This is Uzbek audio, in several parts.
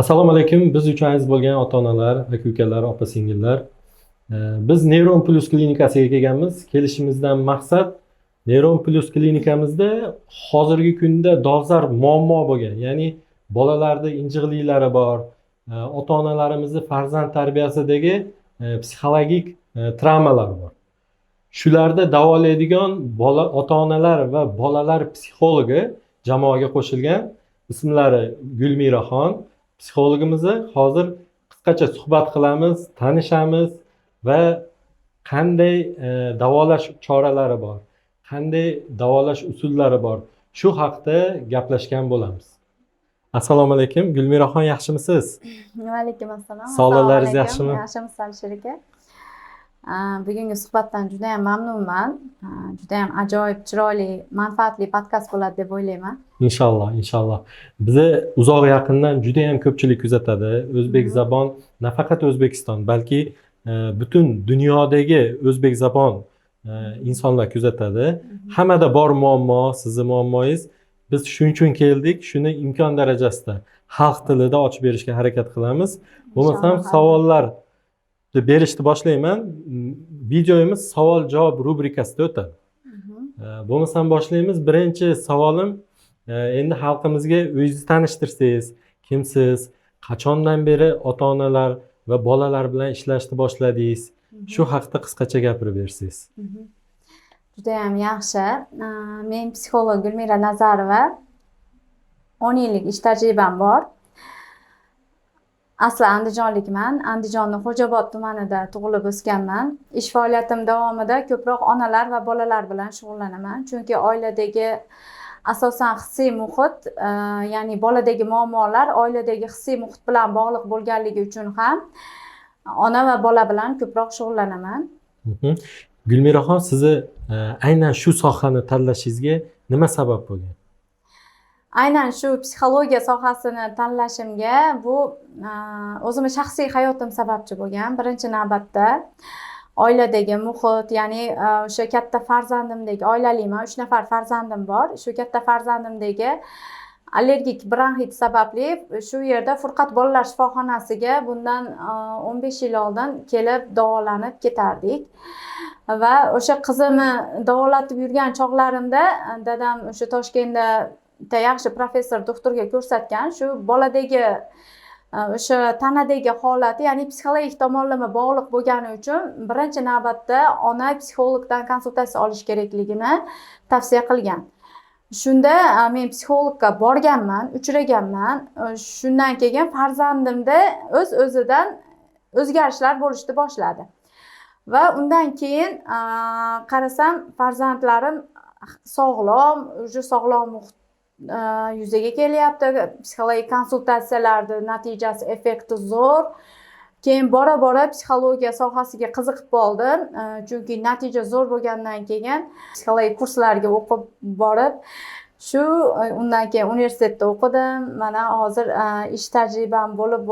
Assalomu alaykum. Biz uchun aziz bo'lgan ota-onalar, aka-ukalar, opa-singillar. Biz Neuron Plus klinikasiga kelganmiz. Kelishimizdan maqsad Neuron Plus klinikamizda hozirgi kunda dolzarb muammo bo'lgan, ya'ni bolalarda injiqliklari bor, ota-onalarimizni farzand tarbiyasidagi psixologik travmalar bor. Shularda davolaydigan ota-onalar va bolalar psixologi jamoaga qo'shilgan. Ismlari Gulmiraxon. Psixologimizni hozir qisqacha suhbat qilamiz, tanishamiz va qanday davolash choralari bor, qanday davolash usullari bor, shu haqda gaplashgan bo'lamiz. Assalomu alaykum, Gulmiraxon, yaxshimisiz? Va alaykum assalom. Sog'liqlaringiz yaxshimi? Yaxshimisiz Alisher aka? Bugungi suhbatdan juda ham mamnunman. Juda ham ajoyib, chiroyli, manfaatli podkast bo'ladi deb o'ylayman. Inshaalloh, inshaalloh. Bizni uzoq yaqindan juda ham ko'pchilik kuzatadi. O'zbek zabon, nafaqat O'zbekiston, balki butun dunyodagi o'zbek zabon insonlar kuzatadi. Hammada bor muammo, sizni muammoyingiz. Biz shuning uchun keldik, shuni imkon darajasida xalq tilida ochib berishga harakat qilamiz. Bo'lmasam savollar berishni boshlayman. Videomiz savol-javob rubrikasida o'tadi. Bo'lmasam boshlaymiz. Birinchi savolim, endi xalqimizga o'zingizni tanishtirsangiz, kimsiz, qachondan beri ota-onalar va bolalar bilan ishlashni boshladingiz, shu haqida qisqacha gapirib bersangiz. Juda ham yaxshi. Men psixolog Gulmira Nazarova. 10 yillik ish tajribam bor. Asli Andijonlikman. Andijonning Xo'jaobod tumanida tug'ilib o'sganman. Ish faoliyatim davomida ko'proq onalar va bolalar bilan shug'ullanaman. Chunki oiladagi asosan hissiy muhit, ya'ni boladagi muammolar oiladagi hissiy muhit bilan bog'liq bo'lganligi uchun ham ona va bola bilan ko'proq shug'ullanaman. Gulmiraxon, sizni aynan shu sohani tanlashingizga nima sabab bo'lgan? Aynan shu psixologiya sohasini tanlashimga bu o'zimning shaxsiy hayotim sababchi bo'lgan. Birinchi navbatda oiladagi muhit, ya'ni o'sha katta farzandimdagi, oilaliman, 3 nafar farzandim bor. Shu katta farzandimdagi allergik bronxit sababli shu yerda Furqat bolalar shifoxonasiga bundan 15 yil oldin kelib davolanib ketardik. Va o'sha qizimni davolatib yurgan chog'larimda dadam o'sha Toshkentda yaxshi professor doktorga ko'rsatgan, shu boladagi o'sha tanadagi holati, ya'ni psixologik tomonlama bog'liq bo'lgani uchun birinchi navbatda ona psixologdan konsultatsiya olish kerakligini tavsiya qilgan. Shunda men psixologga borganman, uchraganman. Shundan keyin farzandimda o'z-o'zidan o'zgarishlar bo'lishni boshladi. Va undan keyin qarasam farzandlarim sog'lom, o'sha sog'lom muhit yuzaga kelyapti. Psixologik konsultatsiyalarning natijasi, effekti zo'r. Keyin bora-bora psixologiya sohasiga qiziqib qoldim. Chunki natija zo'r bo'lgandan keyin psixologik kurslarga o'qib borib, shu undan keyin universitetda o'qidim. Mana hozir ish tajribam bo'lib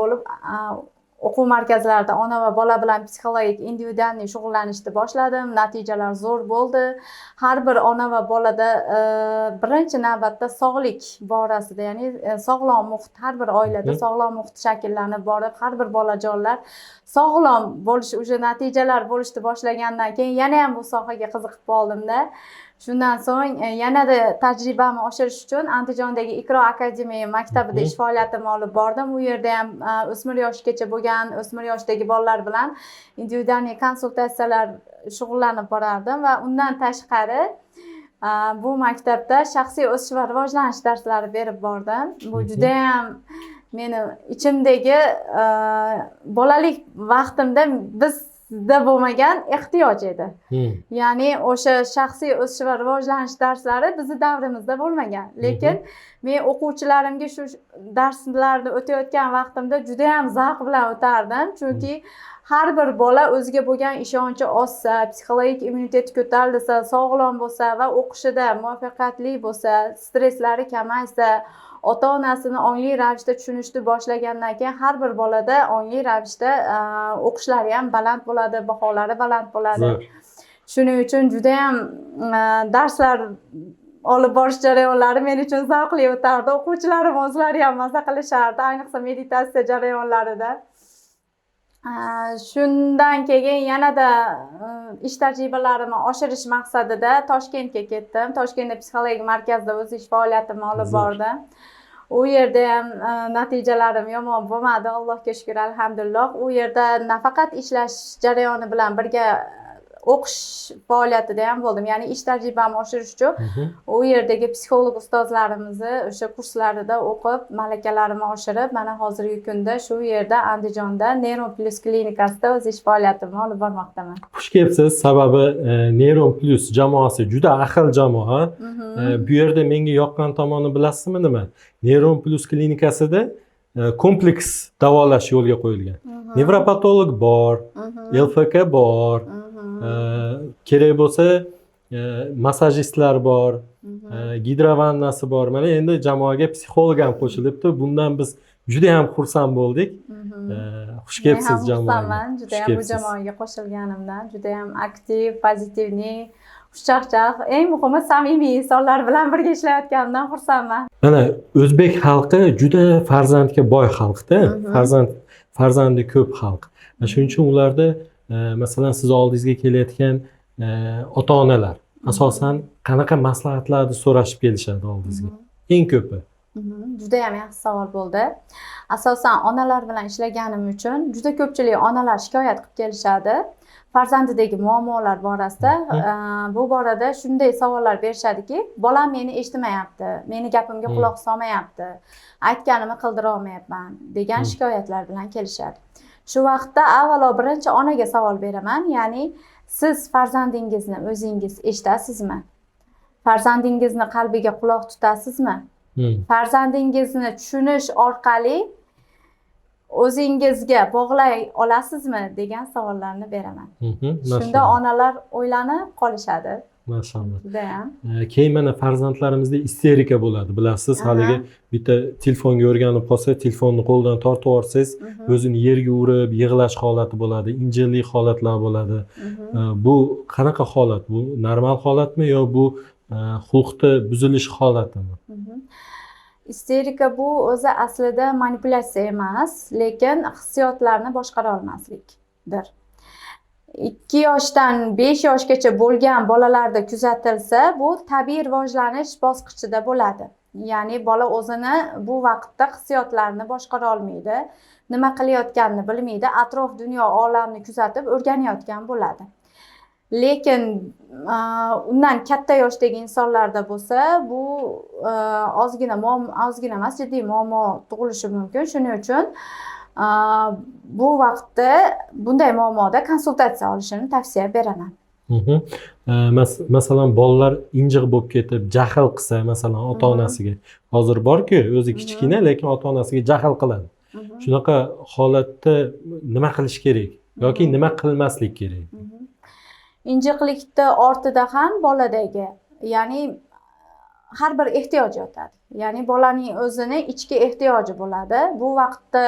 o'quv markazlarida ona va bola bilan psixologik individual shug'ullanishni boshladim. Natijalar zo'r bo'ldi. Har bir ona va bolada birinchi navbatda sog'lik borasida, ya'ni sog'lom muhit, har bir oilada sog'lom muhit shakllanib borib, har bir bolajonlar sog'lom bo'lish, o'sha natijalar bo'lishni boshlagandan keyin yana ham bu sohaga qiziqib qoldimda. Shundan so'ng yanada tajribamni oshirish uchun Andijondagi Iqro akademiya maktabida ish faoliyatimni olib bordim. U yerda ham o'smir yoshgacha bo'lgan, o'smir yoshdagi bolalar bilan individual konsultatsiyalar shug'ullanib borardim va undan tashqari bu maktabda shaxsiy o'sish va rivojlanish darslari berib bordim. Bu juda ham meni ichimdagi bolalik vaqtimda bizda bo'lmagan ehtiyoj edi. Ya'ni o'sha shaxsiy o'sish va rivojlanish darslari bizning davrimizda bo'lmagan. Lekin men o'quvchilarimga shu darslarni o'tayotgan vaqtimda juda ham zavq bilan o'tardim. Chunki har bir bola o'ziga bo'lgan ishonchi oshsa, psixologik immuniteti ko'tarilsa, sog'lom bo'lsa va o'qishida muvaffaqiyatli bo'lsa, stresslari kamaysa, ota-onasini ongli ravishda tushunishni boshlagandan keyin har bir bolada ongli ravishda o'qishlari ham baland bo'ladi, baholari baland bo'ladi. Shuning uchun juda ham darslar olib borish jarayonlari men uchun zavqli o'tardi. O'quvchilarim o'zlari ham maza qilishardi, ayniqsa meditatsiya jarayonlarida. Shundan keyin yanada ish tajribalarimni oshirish maqsadida Toshkentga ketdim. Toshkentda psixologik markazda o'z ish faoliyatimni olib bordim. U yerda ham natijalarim yomon bo'lmadi, Allohga shukr, alhamdulillah. U yerda nafaqat ishlash jarayoni bilan birga o'qish faoliyatida ham bo'ldim. Ya'ni ish tajribamni oshirish uchun u yerdagi psixolog ustozlarimizni o'sha kurslarida o'qib, malakalarimni oshirib, mana hozirgi kunda shu yerda Andijonda Neuron Plus klinikasida o'z ish faoliyatimni olib bormoqdaman. Xush kelibsiz, sababi Neuron Plus jamoasi juda ahil jamoa. Bu yerda menga yoqqan tomoni bilasizmi nima? Neuron Plus klinikasida kompleks davolash yo'lga qo'yilgan. Nevropatolog bor, LFK bor, kerak bo'lsa massajistlar bor, gidrovannasi bor. Mana endi jamoaga psixolog ham qo'shilibdi. Bundan biz juda ham xursand bo'ldik. Xush kelibsiz jamoaga. Juda ham bu jamoaga qo'shilganimdan, juda ham aktiv, pozitivniy, xushchaqchaq, eng muhimi samimiy insonlar bilan birga ishlayotganimdan xursandman. Mana o'zbek xalqi juda farzandga boy xalqda, farzandi ko'p xalq. Shuning uchun ularda masalan siz oldingizga kelayotgan ota-onalar asosan qanaqa maslahatlarni so'rashib kelishadi oldingizga? Eng ko'pi. Juda ham yaxshi savol bo'ldi. Asosan onalar bilan ishlaganim uchun juda ko'pchilik onalar shikoyat qilib kelishadi. Farzandidagi muammolar borasida bu borada shunday savollar berishadiki, bolam meni eshitmayapti, meni gapimga quloq solmayapti, aytganimni qildira olmayapman degan shikoyatlar bilan kelishadi. Shu vaqtda avvalo birinchi onaga savol beraman, ya'ni siz farzandingizni o'zingiz eshitasizmi? Farzandingizni qalbiga quloq tutasizmi? Farzandingizni tushunish orqali o'zingizga bog'lay olasizmi degan savollarni beraman. Shunda onalar o'ylanib qolishadi. Maşallah. Judayam. Keyin mana farzandlarimizda isterika bo'ladi, bilasiz, haligi bitta telefonga o'rganib qolsa, telefonni qo'ldan tortib yuborsangiz, o'zini yerga urib, yig'lash holati bo'ladi, injirlik holatlar bo'ladi. Bu qanaqa holat? Bu normal holatmi yo bu xulqda buzilish holatimi? Isterika bu o'zi aslida manipulyatsiya emas, lekin hissiyotlarni boshqara olmaslikdir. 2 yoshdan 5 yoshgacha bo'lgan bolalarda kuzatilsa, bu tabiiy rivojlanish bosqichida bo'ladi. Ya'ni bola o'zini bu vaqtda hissiyotlarini boshqara olmaydi, nima qilayotganini bilmaydi, atrof dunyo olamni kuzatib o'rganayotgan bo'ladi. Lekin undan katta yoshdagi insonlarda bo'lsa, bu ozgina emas, jiddiy muammo tug'ilishi mumkin. Shuning uchun bu vaqtda bunday muammoda konsultatsiya olishini tavsiya beraman. Masalan, bolalar injiq bo'lib ketib, jahl qilsa, masalan, ota-onasiga. Hozir borku, o'zi kichkina, lekin ota-onasiga jahl qiladi. Shunaqa holatda nima qilish kerak yoki nima qilmaslik kerak? Injiqlikni ortida ham boladagi, ya'ni har bir ehtiyoj yotadi. Ya'ni bolaning o'zini ichki ehtiyoji bo'ladi. Bu vaqtda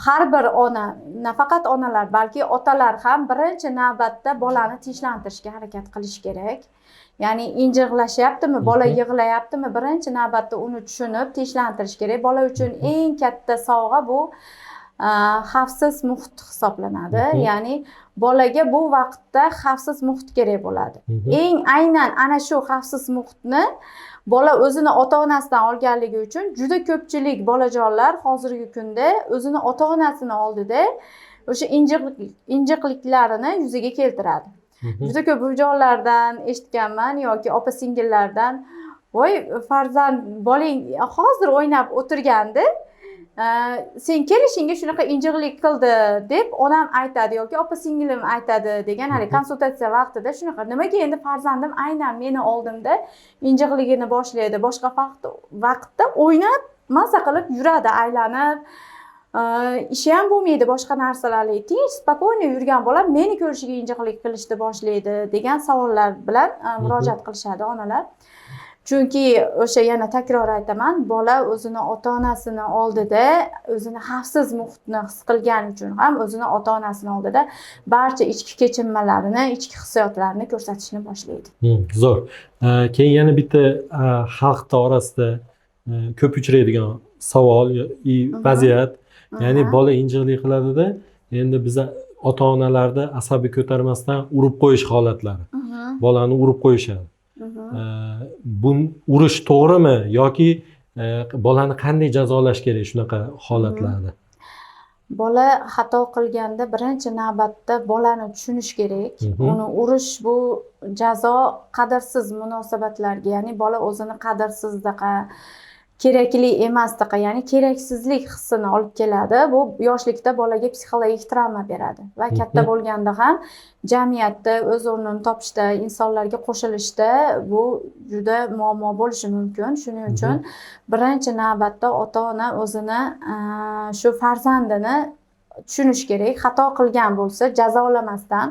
har bir ona, nafaqat onalar, balki otalar ham birinchi navbatda bolani tinchlantirishga harakat qilish kerak. Ya'ni injiqlashyaptimi, bola yig'layaptimi, birinchi navbatda uni tushunib tinchlantirish kerak. Bola uchun eng katta sovg'a bu xavfsiz muhit hisoblanadi. Ya'ni bolaga bu vaqtda xavfsiz muhit kerak bo'ladi. Aynan ana shu xavfsiz muhitni bola o'zini ota-onasidan olganligi uchun juda ko'pchilik bolajonlar hozirgi kunda o'zini ota-onasini oldida o'sha injiqliklarini yuzaga keltiradi. Juda ko'p buvijonlardan eshitganman yoki opa-singillardan, "Voy, farzand bolang hozir o'ynab o'tirgandi, sen kelishingga shunaqa injiqlik qildi" deb onam aytadi yoki opa-singilim aytadi degan hali konsultatsiya vaqtida shunaqa, nimaga endi farzandim aynan meni oldimda injiqligini boshlaydi, boshqa vaqtda o'ynab maza qilib yuradi, aylanib, ishi ham bo'lmaydi, boshqa narsalarga tinch, spokойно yurgan bola meni ko'rishiga injiqlik qilishni boshlaydi degan savollar bilan murojaat qilishadi onalar. chunki o'sha yana takror aytaman, bola o'zini ota-onasini oldida o'zini xavfsiz muhitni his qilgani uchun ham o'zini ota-onasini oldida barcha ichki kechinmalarini, ichki hissiyotlarini ko'rsatishni boshlaydi. Zo'r. Keyin yana bitta xalq orasida ko'p uchraydigan savol vaziyat, ya'ni bola injiqlik qiladida, endi biz ota-onalarda asabiy ko'tarmasdan urib qo'yish holatlari. Bolani urib qo'yishadi. Bu urish to'g'rimi yoki bolani qanday jazolash kerak shunaqa holatlarda? Bola xato qilganda birinchi navbatda bolani tushunish kerak. Uni urish bu jazo qadrsiz munosabatlarga, ya'ni bola o'zini qadrsizdaqa, kerakli emasdaqa, ya'ni keraksizlik hissini olib keladi. Bu yoshlikda bolaga psixologik travma beradi va katta bo'lganda ham jamiyatda o'z o'rnini topishda, insonlarga qo'shilishda bu juda muammo bo'lishi mumkin. Shuning uchun birinchi navbatda ota-ona o'zini shu farzandini tushunish kerak. Xato qilgan bo'lsa jazolamasdan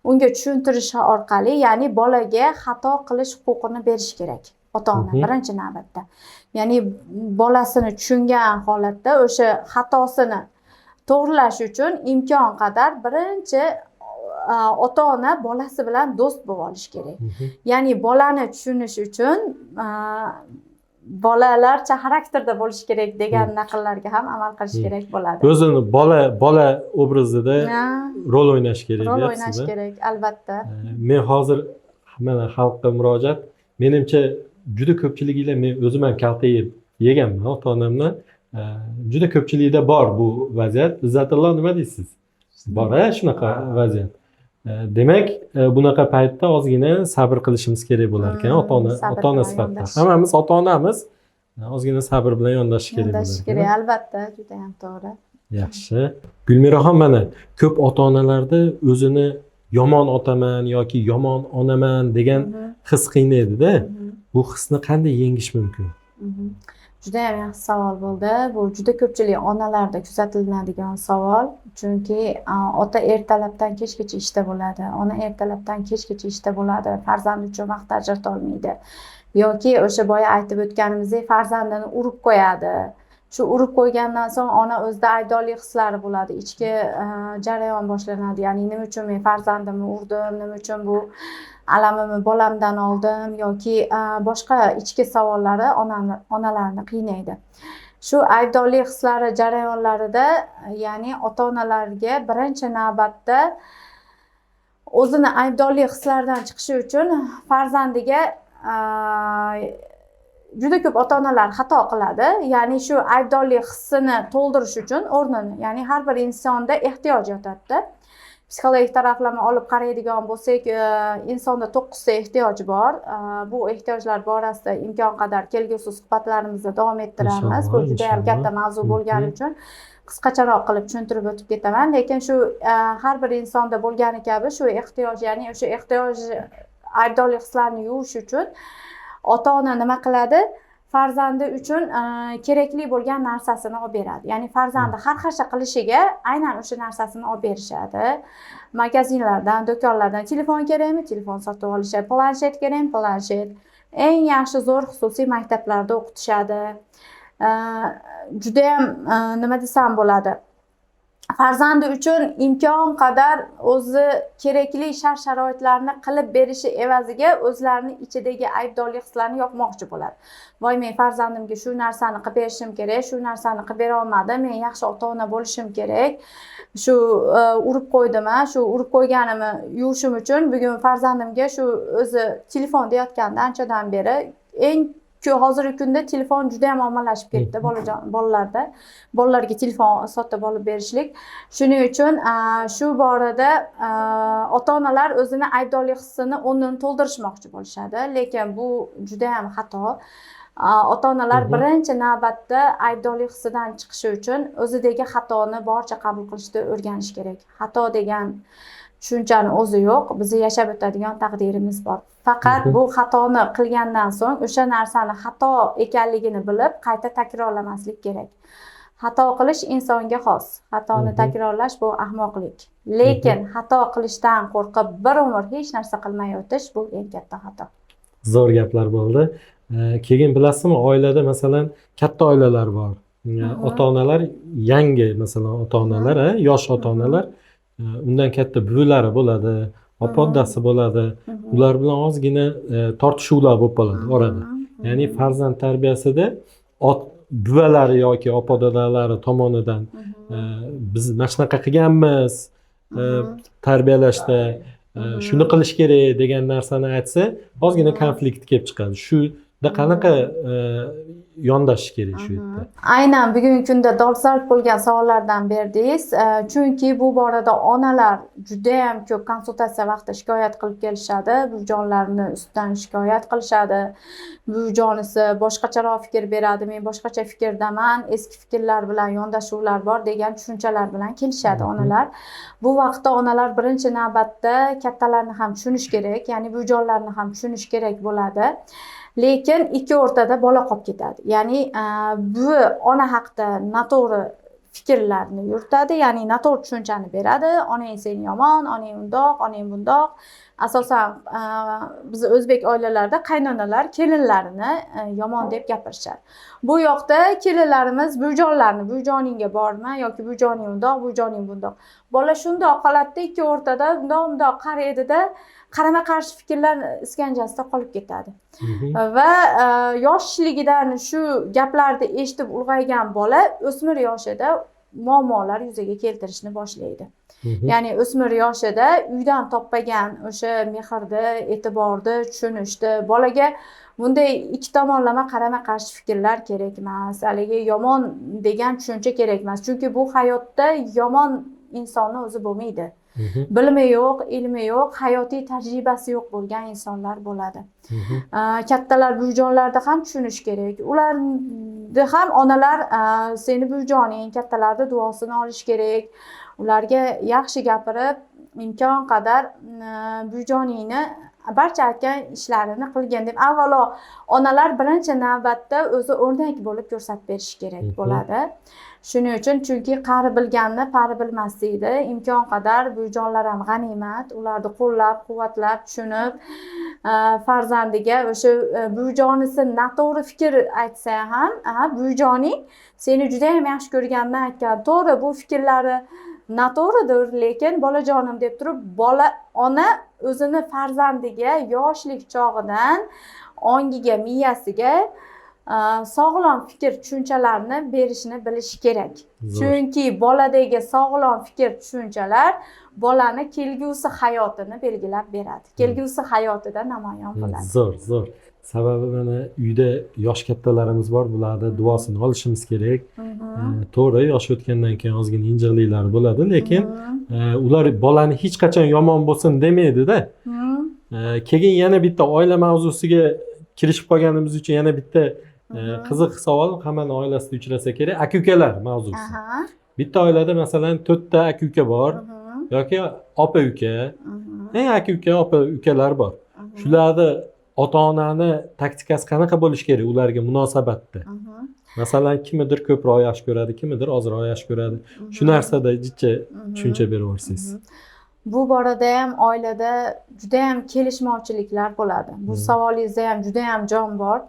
unga tushuntirish orqali, ya'ni bolaga xato qilish huquqini berish kerak ota-ona birinchi navbatda. Ya'ni bolasini tushungan holatda o'sha xatosini to'g'rilash uchun imkon qadar birinchi ota-ona bolasi bilan do'st bo'lib olish kerak. Ya'ni bolani tushunish uchun bolalarcha xarakterda bo'lish kerak degan naqllarga ham amal qilish kerak bo'ladi. O'zini bola obrazida rol o'ynash kerak. Rol o'ynash kerak, albatta. Men hozir mana xalqqa murojaat, menimcha juda ko'pchiliginglar, men o'zim ham kalta yeganman ota-onamdan. Juda ko'pchilikda bor bu vaziyat. Izzatullo, nima deysiz? Bor shunaqa vaziyat. Demak, bunaqa paytda ozgina sabr qilishimiz kerak bo'lar ekan, ota-ona sifatida. Hammamiz ota-onamiz, ozgina sabr bilan yondashish kerak bo'lar ekan. Yondashish kerak, albatta, juda ham to'g'ri. Yaxshi. Gulmiraxon, mana ko'p ota-onalarda o'zini yomon otaman yoki yomon onaman degan his qiynaydi-da. Bu hisni qanday yengish mumkin? Juda ham yaxshi savol bo'ldi. Bu juda ko'pchilik onalarda kuzatiladigan savol. Chunki ota ertalabdan kechgacha ishda bo'ladi, ona ertalabdan kechgacha ishda bo'ladi, farzand uchun vaqt ajrata olmaydi. Yoki o'sha boya aytib o'tganimizdek farzandini urib qo'yadi. Shu urib qo'ygandan so'ng ona o'zida aybdorlik hislari bo'ladi, ichki jarayon boshlanadi. Ya'ni nima uchun men farzandimni urdim, nima uchun bu alamimni bolamdan oldim yoki boshqa ichki savollari onalarni qiynaydi. Shu aybdorlik hislari jarayonlarida, ya'ni ota-onalarga birinchi navbatda o'zini aybdorlik hislaridan chiqishi uchun farzandiga juda ko'p ota-onalar xato qiladi. Ya'ni shu aybdorlik hissini to'ldirish uchun o'rnini, ya'ni har bir insonda ehtiyoj yotadi. Psixologik taraflama olib qaraydigan bo'lsak, insonda 9 ta ehtiyoj bor. Bu ehtiyojlar borasida imkon qadar kelgusi suhbatlarimizda davom ettiramiz. Bu juda ham katta mavzu bo'lgani uchun qisqacharoq qilib tushuntirib o'tib ketaman. Lekin shu har bir insonda bo'lgani kabi shu ehtiyoj, ya'ni o'sha ehtiyoj aybdorlik hislarini yuvish uchun ota-ona nima qiladi? Farzandi uchun kerakli bo'lgan narsasini olib beradi. Ya'ni farzandi har xil qilishiga aynan o'sha narsasini olib berishadi. Magazinlardan, do'konlardan telefon kerakmi? Telefon sotib olishadi. Planshet kerakmi? Planshet. Eng yaxshi zo'r xususiy maktablarda o'qitishadi. Juda ham nima desam bo'ladi? Farzandi uchun imkon qadar o'zi kerakli shart-sharoitlarni qilib berishi evaziga o'zlarining ichidagi aybdorlik hislarini yoqmoqchi bo'ladi. Voy, men farzandimga shu narsani qilib berishim kerak, shu narsani qilib bera olmadim, men yaxshi ota-ona bo'lishim kerak. Shu urib qo'ydimmi, shu urib qo'yganimni yuvishim uchun bugun farzandimga shu o'zi telefon deyotganda anchadan beri hozirgi kunda telefon juda ham ommalashib ketdi bolalarda. Bolalarga telefon sotib olib berishlik. Shuning uchun shu borada ota-onalar o'zini aybdorlik hissini o'rnini to'ldirishmoqchi bo'lishadi, lekin bu juda ham xato. Ota-onalar birinchi navbatda aybdorlik hissidan chiqishi uchun o'zidagi xatoni boricha qabul qilishni o'rganish kerak. Xato degan tushunchani o'zi yo'q, bizni yashab o'tadigan taqdirimiz bor. Faqat bu xatoni qilgandan so'ng o'sha narsani xato ekanligini bilib qayta takrorlamaslik kerak. Xato qilish insonga xos. Xatoni takrorlash bu ahmoqlik. Lekin xato qilishdan qo'rqib bir umr hech narsa qilmay o'tish bu eng katta xato. Zo'r gaplar bo'ldi. Keyin bilasizmi, oilada masalan katta oilalar bor. Ota-onalar yangi, masalan, ota-onalar, yosh ota-onalar, undan katta buvilari bo'ladi, opa-odasi bo'ladi. Ular bilan ozgina tortishuvlar bo'lib qoladi orada. Ya'ni farzand tarbiyasida buvalari yoki opa-dadalari tomonidan biz mana shunaqa qilganmiz, tarbiyalashda shuni qilish kerak degan narsani aytsa, ozgina konflikt kelib chiqadi. Shuda qanaqa yondashish kerak shu yerda? Aynan bugungi kunda dolzarb bo'lgan savollardan berdingiz. Chunki bu borada onalar juda ham ko'p konsultatsiya vaqtida shikoyat qilib kelishadi. Buvijonlarni ustidan shikoyat qilishadi. Buvijonisi boshqacharoq fikr beradi, men boshqacha fikrdaman, eski fikrlar bilan yondashuvlar bor degan tushunchalar bilan kelishadi onalar. Bu vaqtda onalar birinchi navbatda kattalarni ham tushunish kerak, ya'ni buvijonlarni ham tushunish kerak bo'ladi. Lekin ikki o'rtada bola qolib ketadi. Ya'ni bu ona haqida noto'g'ri fikrlarni yuritadi, ya'ni noto'g'ri tushunchani beradi. Onang sen yomon, onang undoq, onang bundoq. Asosan biz o'zbek oilalarida qaynonalar kelinlarini yomon deb gapirishadi. Bu yoqda kelinlarimiz buvijonlarni, buvijoningga borma yoki buvijoning undoq, buvijoning bundoq. Bola shundoq holatda ikki o'rtada undoq qaraydida, qarama-qarshi fikrlar iskanjasida qolib ketadi. Va yoshligidan shu gaplarni eshitib ulg'aygan bola o'smir yoshida muammolar yuzaga keltirishni boshlaydi. Ya'ni o'smir yoshida uydan topmagan o'sha mehrni, e'tiborni, tushunishni, bolaga bunday ikki tomonlama qarama-qarshi fikrlar kerak emas, haligi yomon degan tushuncha kerak emas. Chunki bu hayotda yomon insonni o'zi bo'lmaydi. Bilimi yo'q, ilmi yo'q, hayotiy tajribasi yo'q bo'lgan insonlar bo'ladi. Kattalar buvijonlarda ham tushunish kerak. Ularni ham onalar seni buvijoning, kattalarning duosini olish kerak. Ularga yaxshi gapirib, imkon qadar buvijoningni barcha aytgan ishlarini qilgin deb avvalo onalar birinchi navbatda o'zi o'rnak bo'lib ko'rsatib berish kerak bo'ladi. Shuning uchun, chunki qari bilganni pari bilmaslikda, imkon qadar buvijonlar ham g'animat, ularni qo'llab-quvvatlab, tushunib, farzandiga o'sha buvijonisi noto'g'ri fikr aytsa ham, buvijoning seni juda ham yaxshi ko'rganini aytgan. To'g'ri, bu fikrlari noto'g'ridir, lekin bolajonim deb turib, ona o'zini farzandiga yoshlik chog'idan ongiga, miyasiga sog'lom fikr tushunchalarni berishni bilish kerak. Chunki boladagi sog'lom fikr tushunchalar bolani kelgusi hayotini belgilab beradi. Kelgusi hayotida namoyon bo'ladi. Zo'r. Sababi mana uyda yosh kattalarimiz bor, bularni duosini olishimiz kerak. To'g'ri, yosh o'tgandan keyin ozgina injiqliklar bo'ladi, lekin ular bolani hech qachon yomon bo'lsin demaydi-da. Keyin yana bitta oila mavzusiga kirishib qolganimiz uchun yana bitta qiziq savol hammaning oilasida uchrasa kerak, aka-ukalar mavzusi. Bitta oilada masalan 4 ta aka-uka bor yoki opa-uka, aka-uka, opa-ukalar bor. Shularni ota-onani taktikasi qanaqa bo'lishi kerak ularga munosabatda? Masalan, kimdir ko'proq yaxshi ko'radi, kimdir ozroq yaxshi ko'radi. Shu narsada jicha tushuncha berib o'rsangiz. Bu borada ham oilada juda ham kelishmovchiliklar bo'ladi. Bu savolingizda ham juda ham jon bor.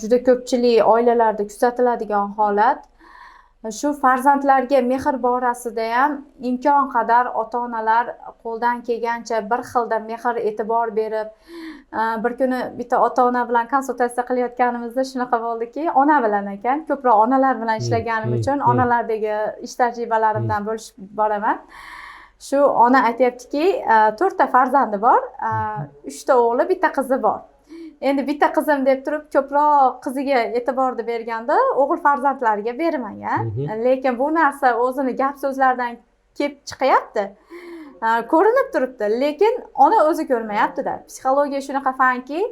Juda ko'pchilik oilalarda kuzatiladigan holat. Shu farzandlarga mehr borasida ham imkon qadar ota-onalar qo'ldan kelgancha bir xilda mehr, e'tibor berib, bir kuni bitta ota-ona bilan konsultatsiya qilayotganimizda shunaqa bo'ldiki, ona bilan ekan, ko'proq onalar bilan ishlaganim uchun onalardagi ish tajribalarimdan bo'lishib boraman. Shu ona aytayaptiki, 4 ta farzandi bor, 3 ta o'g'li, bitta qizi bor. Endi bitta qizim deb turib ko'proq qiziga e'tiborni berganda o'g'il farzandlariga bermagan. Lekin bu narsa o'zini gap so'zlardan kelib chiqyapti. Ko'rinib turibdi, lekin ona o'zi ko'rmayapti-da. Psixologiya shunaqa fanki,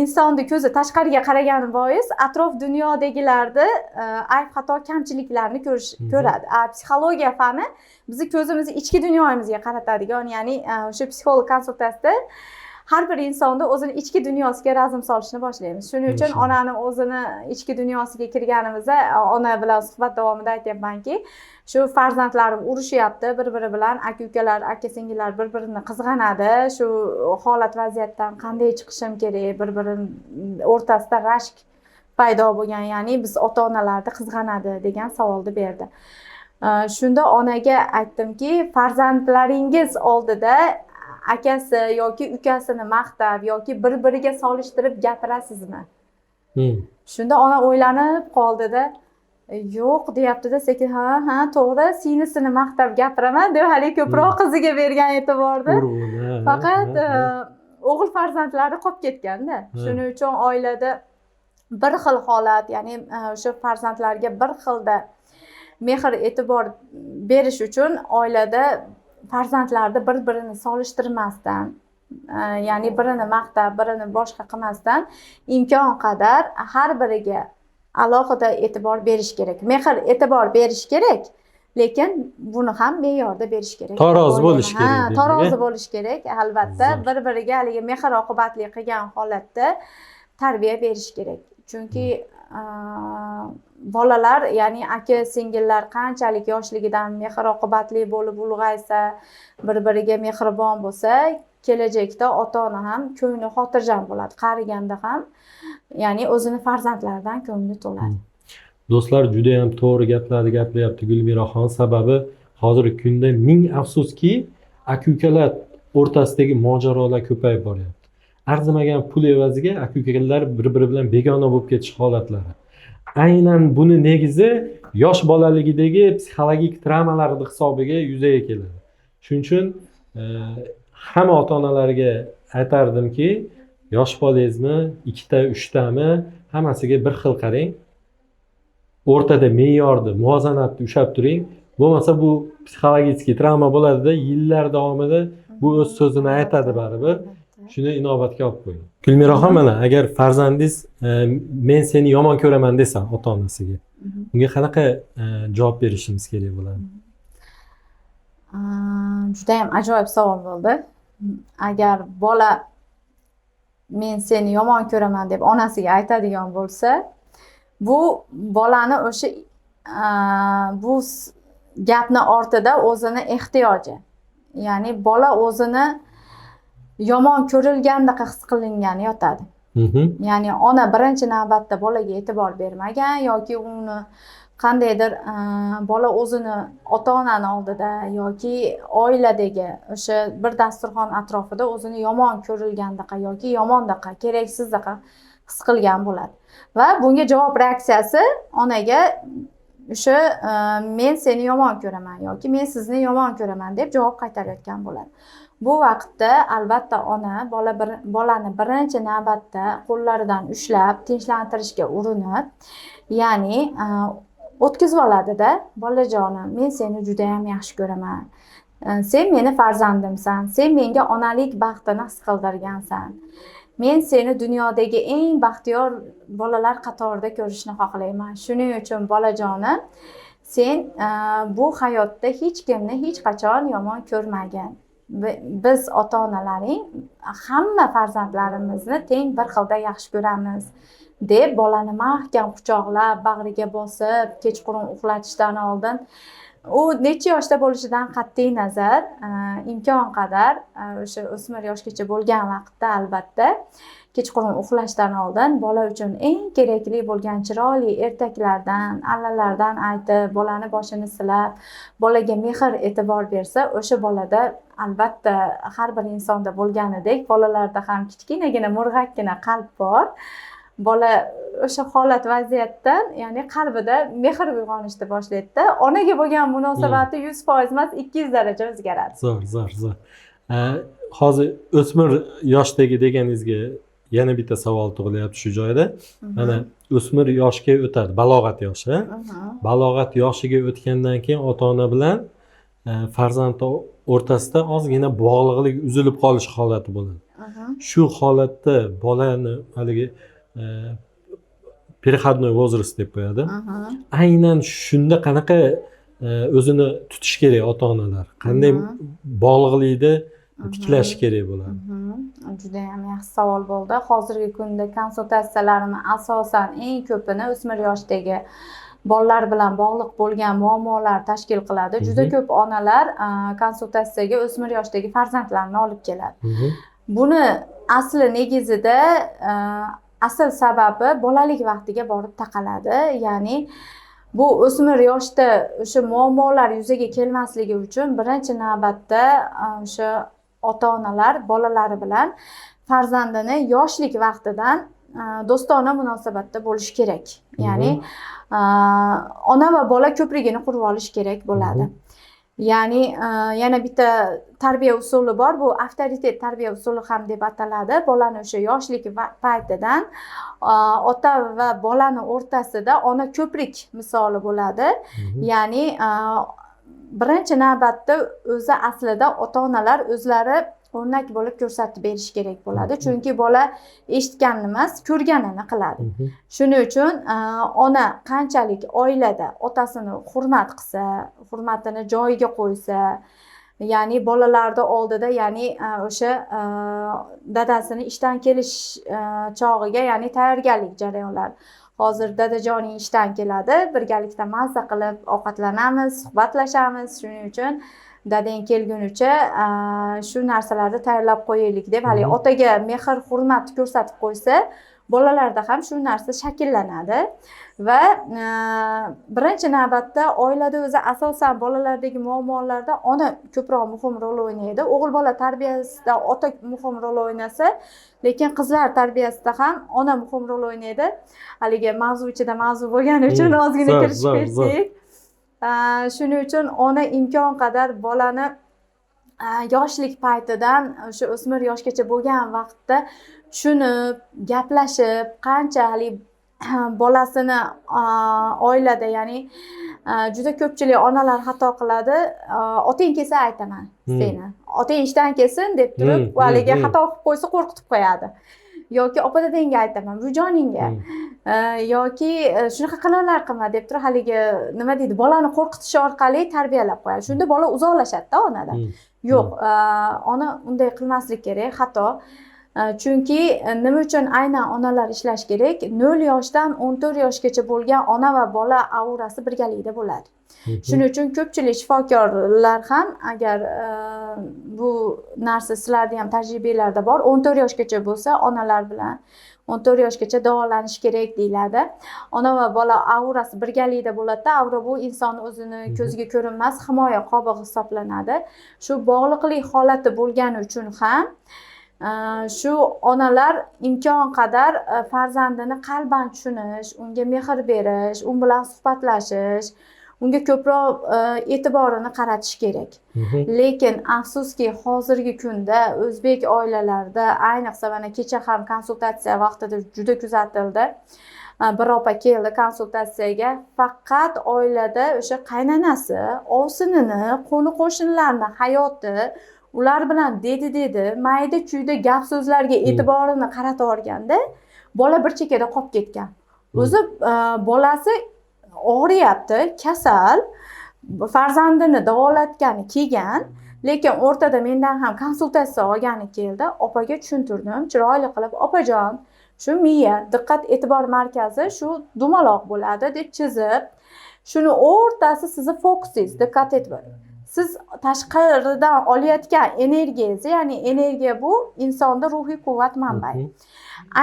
insonni ko'zi tashqariga qaragani bois atrof dunyodagilarni ayb xato kamchiliklarni ko'radi. Psixologiya fani bizni ko'zimizni ichki dunyoyimizga qaratadigan, ya'ni o'sha psixolog konsultatsiyada har bir insonda o'zini ichki dunyosiga razm solishni boshlaymiz. Shuning uchun Inshaalloh. onani o'zini ichki dunyosiga kirganimizda ona bilan suhbat davomida aytyapmanki, shu farzandlarim urushyapti bir-biri bilan, aka-ukalar, aka-singillar bir-birini qizg'anadi. Shu holat vaziyatdan qanday chiqishim kerak, bir-birini o'rtasida rashk paydo bo'lgan, ya'ni biz ota-onalarni qizg'anadi degan savolni berdi. Shunda onaga aytdimki, farzandlaringiz oldida akasi yoki ukasini maqtab yoki bir-biriga solishtirib gapirasizmi? Shunda ona o'ylanib qoldida, yo'q deyaptida, sekin ha to'g'ri, singlisini maqtab gapiraman deb hali ko'proq qiziga bergan e'tiborda. Faqat o'g'il farzandlari qolib ketganda. Shuning uchun oilada bir xil holat, ya'ni o'sha farzandlarga bir xilda mehr e'tibor berish uchun oilada farzandlarni bir-birini solishtirmasdan, ya'ni birini maqtab, birini boshqa qilmasdan imkon qadar har biriga alohida e'tibor berish kerak. Mehr e'tibor berish kerak, lekin buni ham me'yorda berish kerak. Tarozi bo'lish kerak. Tarozi bo'lish kerak, albatta. Bir-biriga haligi mehr oqibatli qilgan holatda tarbiya berish kerak. Chunki bolalar, ya'ni aka singillar qanchalik yoshligidan mehr oqibatli bo'lib ulg'aysa, bir-biriga mehribon bo'lsa, kelajakda ota-ona ham ko'ngli xotirjam bo'ladi. Qariganda ham, ya'ni o'zini farzandlaridan ko'ngli to'ladi. Do'stlar, juda ham to'g'ri gaplarni gapiryapti Gulmiraxon. Sababi hozirgi kunda ming afsuski aka-ukalar o'rtasidagi mojarolar ko'payib boryapti. Arzimagan pul evaziga aka-ukalar bir-biri bilan begona bo'lib ketish holatlari. Aynan buni negizi yosh bolaligidagi psixologik travmalarning hisobiga yuzaga keladi. Shuning uchun hamma ota-onalarga aytardimki, yosh bolangizni 2 ta, 3 tami hammasiga bir xil qarang. O'rtada me'yorni, muvozanatni ushlab turing. Bo'lmasa bu psixologik travma bo'ladida, yillar davomida bu o'z so'zini aytadi baribir. Shuni inobatga olib qo'ying. Gulmiraxon, mana agar farzandingiz men seni yomon ko'raman desa ota-onasiga, unga qanaqa javob berishimiz kerak bo'ladi? Juda ham ajoyib savol bo'ldi. Agar bola men seni yomon ko'raman deb onasiga aytadigan bo'lsa, bu bolani o'sha bu gapni ortida o'zini ehtiyoji. Ya'ni bola o'zini yomon ko'rilgandek his qilingani yotadi. Ya'ni ona birinchi navbatda bolaga e'tibor bermagan yoki uni qandaydir bola o'zini ota-onani oldida yoki oiladagi o'sha bir dasturxon atrofida o'zini yomon ko'rilgandek yoki yomondaqa, keraksizdaqa his qilgan bo'ladi. Va bunga javob reaksiyasi onaga o'sha men seni yomon ko'raman yoki men sizni yomon ko'raman deb javob qaytarayotgan bo'ladi. Bu vaqtda albatta ona bolani birinchi navbatda qo'llaridan ushlab, tinchlantirishga urinib, ya'ni o'tkazib oladida, bolajonim, men seni juda ham yaxshi ko'raman. Sen meni farzandimsan, sen menga onalik baxtini his qildirgansan. Men seni dunyodagi eng baxtiyor bolalar qatorida ko'rishni xohlayman. Shuning uchun bolajonim, sen bu hayotda hech kimni hech qachon yomon ko'rmagan. Biz ota-onalaring hamma farzandlarimizni teng bir xilda yaxshi ko'ramiz deb bolani mahkam quchoqlab, bag'riga bosib, kechqurun uxlatishdan oldin u necha yoshda bo'lishidan qat'iy nazar imkon qadar o'sha o'smir yoshgacha bo'lgan vaqtda albatta kechqurun uxlashdan oldin bola uchun eng kerakli bo'lgan chiroyli ertaklardan, allalardan aytib, bolani boshini silab, bolaga mehr e'tibor bersa, o'sha bolada albatta har bir insonda bo'lganidek bolalarda ham kichkinagina murg'akkina qalb bor. Bola o'sha holat vaziyatdan, ya'ni qalbida mehr uyg'onishni boshlaydi-da, onaga bo'lgan munosabati 100% emas, 200 daraja o'zgaradi. Zo'r. Hozir o'smir yoshdagi deganingizga yana bitta savol tug'ilyapti shu joyda. Mana o'smir yoshga o'tadi, balog'at yoshi. Balog'at yoshiga o'tgandan keyin ota-ona bilan farzand o'rtasida ozgina bog'liqlik uzilib qolish holati bo'ladi. Shu holatda bolani haligi переходной возраст deb qo'yadi. Aynan shunda qanaqa o'zini tutish kerak ota-onalar? Qanday bog'liqlikda tiklash kerak bo'ladi? Juda ham yaxshi savol bo'ldi. Hozirgi kunda konsultatsiyalarimni asosan eng ko'pini o'smir yoshdagi bolalar bilan bog'liq bo'lgan muammolar tashkil qiladi. Juda ko'p onalar konsultatsiyaga o'smir yoshdagi farzandlarini olib keladi. Buni asli negizida asl sababi bolalik vaqtiga borib taqaladi. Ya'ni bu o'smir yoshda o'sha muammolar yuzaga kelmasligi uchun birinchi navbatda o'sha ota-onalar bolalari bilan farzandini yoshlik vaqtidan do'stona munosabatda bo'lishi kerak. Ya'ni ona va bola ko'prigini qurib olish kerak bo'ladi. Ya'ni yana bitta tarbiya usuli bor. Bu avtoritet tarbiya usuli ham deb ataladi. Bolani o'sha yoshlik paytidan ota va bolani o'rtasida ona ko'prik misoli bo'ladi. Ya'ni birinchi navbatda o'zi aslida ota-onalar o'zlari o'rnak bo'lib ko'rsatib berish kerak bo'ladi. Chunki bola eshitganini emas, ko'rganini qiladi. Shuning uchun ona qanchalik oilada otasini hurmat qilsa, hurmatini joyiga qo'ysa, ya'ni bolalarni oldida, ya'ni o'sha dadasini ishdan kelish chog'iga, ya'ni tayyorgarlik jarayonlari. Hozir dadajoning ishdan keladi, birgalikda mazza qilib ovqatlanamiz, suhbatlashamiz. Shuning uchun dadang kelgunicha shu narsalarni tayyorlab qo'yaylik deb hali otaga mehr hurmat ko'rsatib qo'ysa, bolalarda ham shu narsa shakllanadi. Va birinchi navbatda oilada o'zi asosan bolalardagi muammolarda ona ko'proq muhim rol o'ynaydi. O'g'il bola tarbiyasida ota muhim rol o'ynasa, lekin qizlar tarbiyasida ham ona muhim rol o'ynaydi. Haligi mavzu ichida mavzu bo'lgani uchun ozgina kirishib bersak. Shuning uchun ona imkon qadar bolani yoshlik paytidan o'sha o'smir yoshgacha bo'lgan vaqtda tushunib, gaplashib, qanchalik bolasini oilada, ya'ni juda ko'pchilik onalar xato qiladi. Otang kelsa aytaman seni. Otang ishdan kelsin deb turib, haligi xato qilib qo'ysa qo'rqitib qo'yadi. Yoki opa dadangga aytaman, bujoningga. Yoki shunaqa qilalar qilma deb turib, haligi nima deydi, bolani qo'rqitish orqali tarbiyalab qo'yadi. Shunda bola uzoqlashadi-da onadan. Yo'q, ona unday qilmaslik kerak, xato. Chunki nima uchun aynan onalar ishlash kerak? 0 yoshdan 14 yoshgacha bo'lgan ona va bola aurasi birgalikda bo'ladi. Shuning uchun ko'pchilik shifokorlar ham agar bu narsa sizlarda ham tajribalarda bor, 14 yoshgacha bo'lsa onalar bilan 14 yoshgacha davolanish kerak deyiladi. Ona va bola aurasi birgalikda bo'ladi. Aura bu inson o'zini ko'ziga ko'rinmas himoya qobig'i hisoblanadi. Shu bog'liqlik holati bo'lgani uchun ham shu onalar imkon qadar farzandini qalban tushunish, unga mehr berish, u bilan suhbatlashish, unga ko'proq e'tiborini qaratish kerak. Lekin afsuski hozirgi kunda o'zbek oilalarida, ayniqsa mana kecha ham konsultatsiya vaqtida juda kuzatildi. Bir opa keldi konsultatsiyaga, faqat oilada o'sha qaynanasi, ovsinini, qo'ni-qo'shnilarni hayoti, ular bilan dedi, mayda-chuyda gap so'zlarga e'tiborini qaratib olganda, bola bir chekkada qolib ketgan. O'zi bolasi og'riyapti, kasal, farzandini davolatgani kelgan, lekin o'rtada mendan ham konsultatsiya olgani keldi. Opaga tushuntirdim, chiroyli qilib, opajon, shu miya, diqqat e'tibor markazi shu dumaloq bo'ladi deb chizib, shuni o'rtasi sizni fokusingiz, diqqat e'tibor. Siz tashqaridan olayotgan energiyangiz, ya'ni energiya bu insonda ruhiy quvvat manbai.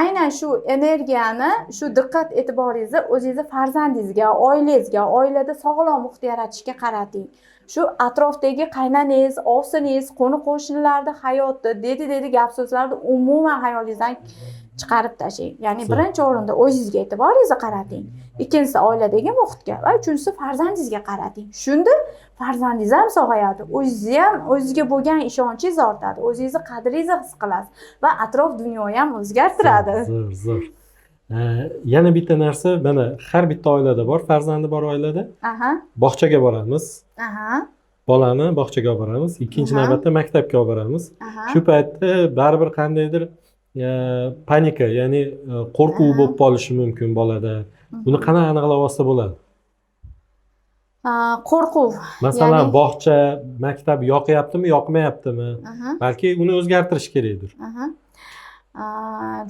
Aynan shu energiyani, shu diqqat e'tiboringizni o'zingizning farzandingizga, oilangizga, oilada sog'lom muhit yaratishga qarating. Shu atrofdagi qaynanangiz, ovsiningiz, qo'ni-qo'shnilarning hayoti, dedi gap so'zlarni umuman hayolingizdan chiqarib tashlang. Ya'ni birinchi o'rinda o'zingizga e'tiboringizni qarating. Ikkinchisi oiladagi muhitga va uchinchisi farzandingizga qarating. Shunda farzandingiz ham sog'ayadi, o'zingiz ham o'zingizga bo'lgan ishonchingiz ortadi, o'zingizni qadringizni his qilasiz va atrof dunyoni ham o'zgartiradi. Zo'r. Yana bitta narsa, mana har bitta oilada bor, farzandi bor oilada. Bog'chaga boramiz. Bolani bog'chaga olib boramiz, ikkinchi navbatda maktabga olib boramiz. Shu paytda baribir qandaydir panika, ya'ni qo'rquv bo'lib qolishi mumkin bolada. Buni qanday aniqlab olsa bo'ladi? Qo'rquv. Masalan, Ya'ni- bog'cha, maktab yoqyaptimi, yoqmayaptimi? Aha, Balki uni o'zgartirish kerakdir. aha.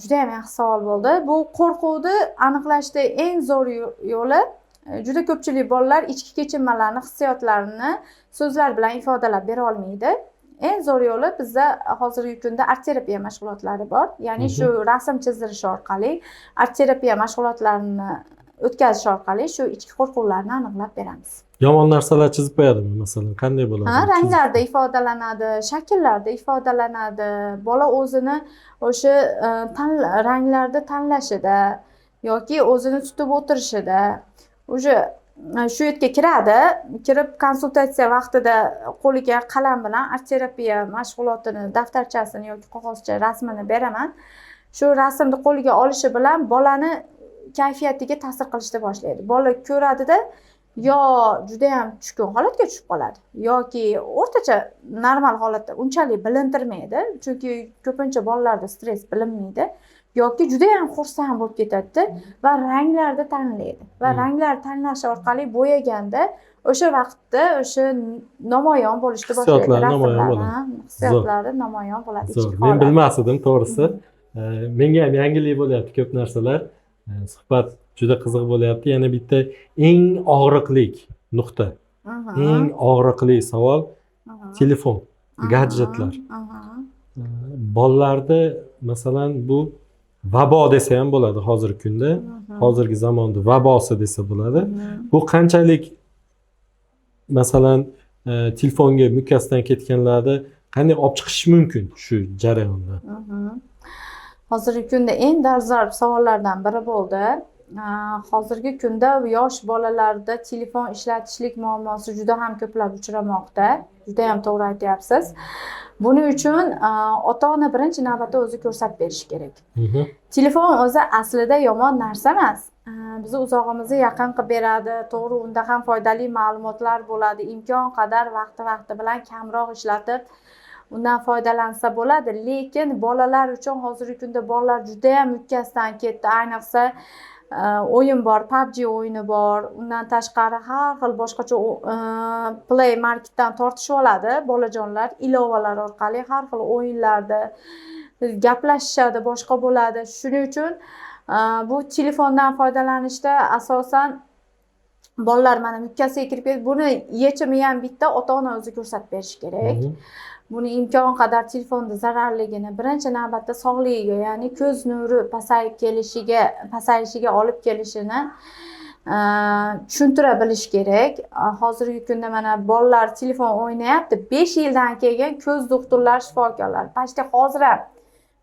Juda ham yaxshi savol bo'ldi. Bu qo'rquvni aniqlashda eng zo'r yo'li juda ko'pchilik bolalar ichki kechinmalarini, hissiyotlarini so'zlar bilan ifodalab bera olmaydi. Eng zo'r yo'li bizda hozirgi kunda art terapiya mashg'ulotlari bor. Ya'ni shu rasm chizirish orqali, art terapiya mashg'ulotlarini o'tkazish orqali shu ichki qo'rquvlarni aniqlab beramiz. Yomon narsalar chizib qo'yadimi, masalan, qanday bo'ladi? Ranglarda ifodalanadi, shakllarda ifodalanadi. Bola o'zini o'sha ranglarda tanlashida yoki o'zini tutib o'tirishida o'sha shu yerga kiradi, kirib konsultatsiya vaqtida qo'liga qalam bilan art terapiya mashg'ulotini, daftarchasini yoki qog'ozcha rasmini beraman. Shu rasmni qo'liga olishi bilan bolani kayfiyatiga ta'sir qilishni boshlaydi. Bola ko'radida yo juda ham tushkun holatga tushib qoladi yoki o'rtacha normal holatda unchalik bilintirmaydi, chunki ko'pincha bolalarda stress bilinmaydi, yoki juda ham xursand bo'lib ketadi va ranglarni tanlaydi va ranglar tanlash orqali bo'yaganda o'sha vaqtda o'sha namoyon bo'lishni boshlaydi. Hissiyotlari namoyon bo'ladi. Hissiyotlari namoyon bo'ladi. Zo'r. Men bilmasdim to'g'risi. Menga ham yangilik bo'lyapti ko'p narsalar. Suhbat juda qiziq bo'lyapti. Yana bitta eng og'riqli nuqta, eng og'riqli savol telefon, gadjetlar. Bolalarda masalan bu vabo desa ham bo'ladi hozirgi kunda, hozirgi zamonda vabosi desa bo'ladi. Bu qanchalik masalan telefonga mukkasidan ketganlarda qanday olib chiqish mumkin shu jarayonda? Hozirgi kunda eng dolzarb savollardan biri bo'ldi. Hozirgi kunda yosh bolalarda telefon ishlatishlik muammosi juda ham ko'plab uchramoqda. Juda ham to'g'ri aytyapsiz. Buning uchun ota-ona birinchi navbatda o'zi ko'rsatib berishi kerak. Telefon o'zi aslida yomon narsa emas. Bizni uzog'imizni yaqin qilib beradi. To'g'ri, unda ham foydali ma'lumotlar bo'ladi. Imkon qadar vaqti bilan kamroq ishlatib undan foydalansa bo'ladi, lekin bolalar uchun hozirgi kunda bolalar juda ham mukkasidan ketdi. Ayniqsa o'yin bor, PUBG o'yini bor. Undan tashqari har xil boshqacha Play Marketdan tortishib oladi bolajonlar, ilovalar orqali har xil o'yinlarda gaplashishadi, boshqa bo'ladi. Shuning uchun bu telefondan foydalanishda asosan bolalar mana mukkasiga kirib ketdi. Buni yechimi ham bitta, ota-ona o'zi ko'rsatib berish kerak. Buni imkon qadar telefonni zararligini birinchi navbatda sog'ligiga, ya'ni ko'z nuri pasayishiga olib kelishini tushuntira bilish kerak. Hozirgi kunda mana bolalar telefon o'ynayapti. 5 yildan keyin ko'z doktorlari, shifokorlar, pashta hozir ham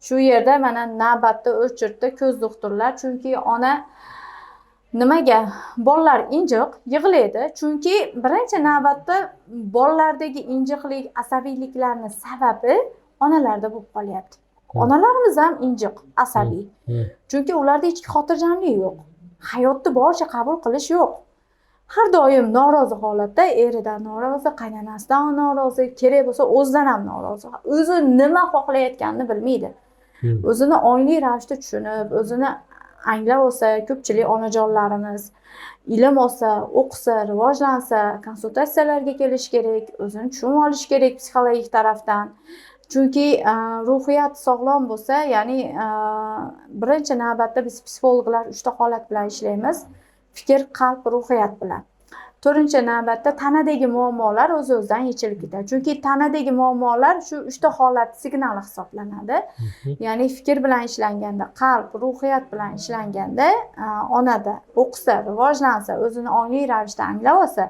shu yerda mana navbatda o'chirdi ko'z doktorlar, chunki ona nimaga? Bolalar injiq, yig'laydi. Chunki birinchi navbatda bolalardagi injiqlik, asabiyliklarning sababi onalarda bo'lib qolyapti. Onalarimiz ham injiq, asabiy. Chunki ularda hech xotirjamlik yo'q. Hayotni boricha qabul qilish yo'q. Har doim norozi holatda, eridan norozi, qaynonasidan norozi, kerak bo'lsa o'zidan ham norozi. O'zi nima xohlayotganini bilmaydi. O'zini ongli ravishda tushunib, o'zini anglab olsa, ko'pchilik onajonlarimiz ilm olsa, o'qisa, rivojlansa, konsultatsiyalarga kelish kerak, o'zini tushunib olish kerak psixologik tarafdan. Chunki ruhiyat sog'lom bo'lsa, ya'ni birinchi navbatda biz psixologlar 3 ta holat bilan ishlaymiz. Fikr, qalb, ruhiyat bilan. 4-navbatda tanadagi muammolar o'z-o'zidan yechilib ketadi. Chunki tanadagi muammolar shu 3 ta holat signali hisoblanadi. Ya'ni fikr bilan ishlanganda, qalb, ruhiyat bilan ishlanganda, onada o'qisa, rivojlansa, o'zini ongli ravishda anglab olsa,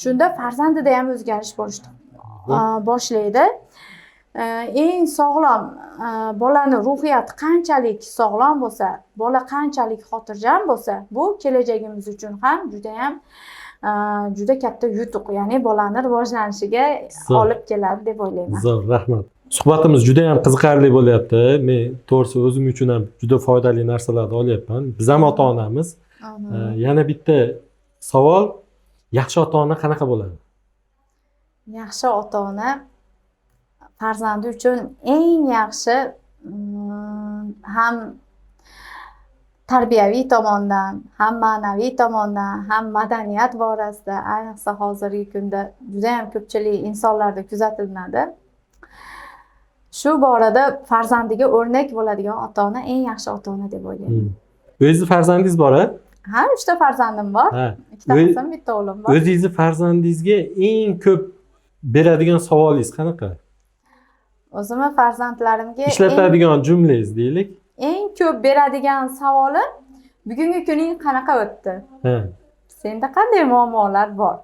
shunda farzandida ham o'zgarish bo'lishni boshlaydi. Eng sog'lom bolani ruhiyati qanchalik sog'lom bo'lsa, bola qanchalik xotirjam bo'lsa, bu kelajagimiz uchun ham juda katta yutuq, ya'ni bolani rivojlanishiga olib keladi deb o'ylayman. Zo'r, rahmat. Suhbatimiz juda ham qiziqarli bo'lyapti. Men to'g'risi o'zim uchun ham juda foydali narsalarni olyapman. Biz ham ota-onamiz. Yana bitta savol, yaxshi ota-ona qanaqa bo'ladi? Yaxshi ota-ona farzandi uchun eng yaxshi ham tarbiyaviy tomondan, ham ma'naviy tomondan, ham madaniyat borasida, ayniqsa hozirgi kunda juda ham ko'pchilik insonlarda kuzatiladi. Shu borada farzandiga o'rnak bo'ladigan ota-ona eng yaxshi ota-ona deb o'ylayman. O'zingizni farzandingiz bor-a? Ha, 3 ta farzandim bor. Ha. 2 ta qizim, bitta o'g'lim bor. O'zingizni farzandingizga eng ko'p beradigan savolingiz qanaqa? O'zimni farzandlarimga Ishlatadigan jumlangiz deylik. eng ko'p beradigan savolim bugungi kuning qanaqa o'tdi? Ha. Senda qanday muammolar bor?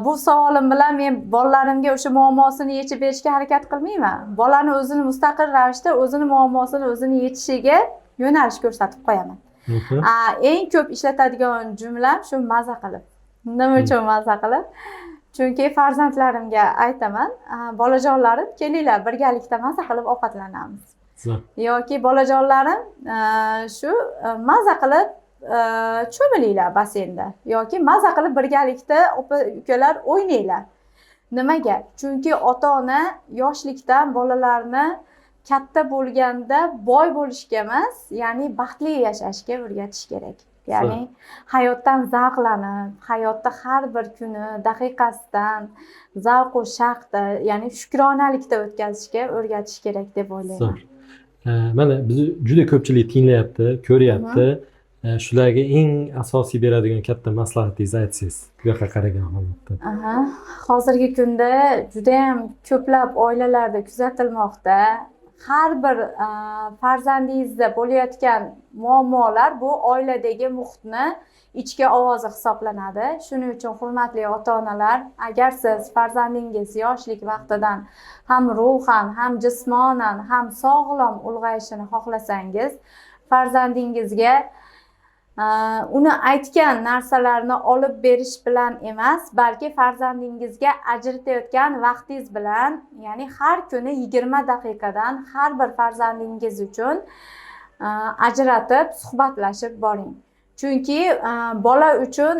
Bu savolim bilan men bolalarimga o'sha muammosini yechib berishga harakat qilmayman. Bolani o'zini mustaqil ravishda o'zini muammosini o'zini yechishiga yo'nalish ko'rsatib qo'yaman. Eng ko'p ishlatadigan jumlam shu maza qilib. Nima uchun maza qilib? Chunki farzandlarimga aytaman, bolajonlarim, kelinglar birgalikda maza qilib ovqatlanamiz. Yoki bolajonlarim shu maza qilib cho'milinglar basenda yoki maza qilib birgalikda opa-ukalar o'ynanglar. Nimaga? Chunki ota-ona yoshlikdan bolalarni katta bo'lganda boy bo'lishga emas, ya'ni baxtli yashashga o'rgatish kerak. Ya'ni hayotdan zavqlanib, hayotda har bir kuni, daqiqasidan zavq va shavqda, ya'ni shukronalikda o'tkazishga o'rgatish kerak deb o'ylayman. Mana bizni juda ko'pchilik tinglayapti, ko'ryapti. Shularga eng asosiy beradigan katta maslahatingizni aytsangiz, bu yoqqa qaragan holatda. Hozirgi kunda juda ham ko'plab oilalarda kuzatilmoqda. Har bir farzandingizda bo'layotgan muammolar bu oiladagi muhitni ichki ovozi hisoblanadi. Shuning uchun hurmatli ota-onalar, agar siz farzandingiz yoshlik vaqtidan ham ruhan, ham jismonan, ham sog'lom ulg'ayishini xohlasangiz, farzandingizga uni aytgan narsalarni olib berish bilan emas, balki farzandingizga ajratayotgan vaqtingiz bilan, ya'ni har kuni 20 daqiqadan har bir farzandingiz uchun ajratib, suhbatlashib boring. Chunki bola uchun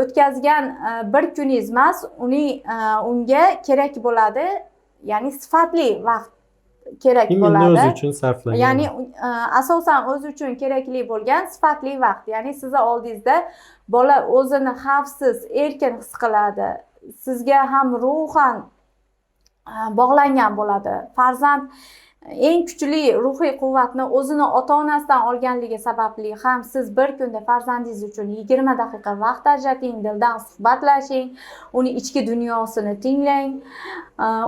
o'tkazgan bir kuningiz emas, unga kerak bo'ladi, ya'ni sifatli vaqt kerak bo'ladi. O'zi uchun sarflangan. Ya'ni asosan o'zi uchun kerakli bo'lgan sifatli vaqt. Ya'ni sizni oldingizda bola o'zini xavfsiz, erkin his qiladi. Sizga ham ruhan bog'langan bo'ladi. Farzand eng kuchli ruhiy quvvatni o'zini ota-onasidan olganligi sababli ham siz bir kunda farzandingiz uchun 20 daqiqa vaqt ajrating, dildan suhbatlashing, uni ichki dunyosini tinglang,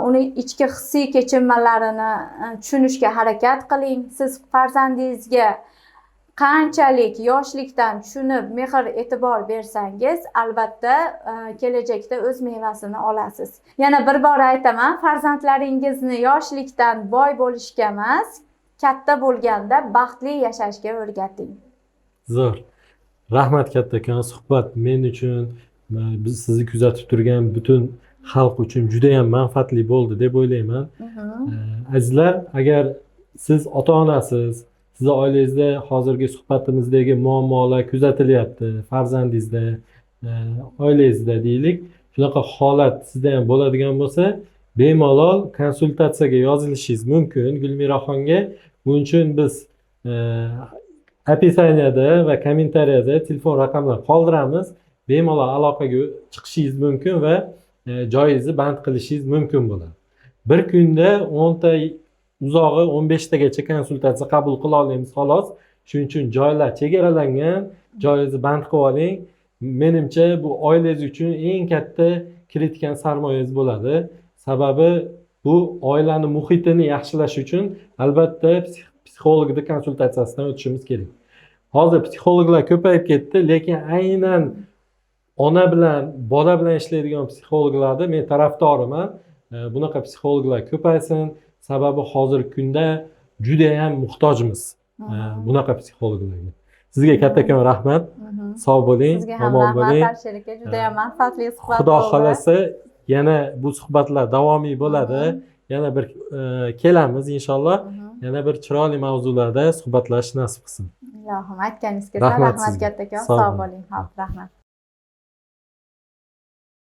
uni ichki hissiy kechinmalarini tushunishga harakat qiling. Siz farzandingizga qanchalik yoshlikdan tushunib, mehr e'tibor bersangiz, albatta kelajakda o'z mevasini olasiz. Yana bir bor aytaman, farzandlaringizni yoshlikdan boy bo'lishga emas, katta bo'lganda baxtli yashashga o'rgating. Zo'r. Rahmat kattakon, suhbat men uchun, biz sizni kuzatib turgan butun xalq uchun juda ham manfaatli bo'ldi deb o'ylayman. Azizlar, agar siz ota-onasiz, sizni oilangizda hozirgi suhbatimizdagi muammolar kuzatilyapti, farzandingizda, oilangizda deylik, shunaqa holat sizda ham bo'ladigan bo'lsa, bemalol konsultatsiyaga yozilishingiz mumkin Gulmiraxonga. Buning uchun biz opisaniyada va kommentariyada telefon raqamlarini qoldiramiz. Bemalol aloqaga chiqishingiz mumkin va joyingizni band qilishingiz mumkin bo'ladi. Bir kunda 10 ta uzog'i 15 tagacha konsultatsiya qabul qila olamiz xolos. Shuning uchun joylar chegaralangan, joyingizni band qilib oling. Menimcha bu oilangiz uchun eng katta kiritgan sarmoyangiz bo'ladi. Sababi bu oilani muhitini yaxshilash uchun albatta psixologda konsultatsiyasidan o'tishimiz kerak. Hozir psixologlar ko'payib ketdi, lekin aynan ona bilan, bola bilan ishlaydigan psixologlarda men tarafdoriman. Bunaqa psixologlar ko'paysin. Sababi hozirgi kunda juda ham muhtojmiz bunaqa psixologlarga. Sizga kattakon rahmat. Sog' bo'ling, omon bo'ling. Juda ham manfaatli suhbat bo'ldi. Xudo xolasa yana bu suhbatlar davomiy bo'ladi. Yana bir kelamiz inshaalloh. Yana bir chiroyli mavzularda suhbatlashish nasib qilsin. Ilohim aytganingizga rahmat kattakon. Sog' bo'ling. Rahmat.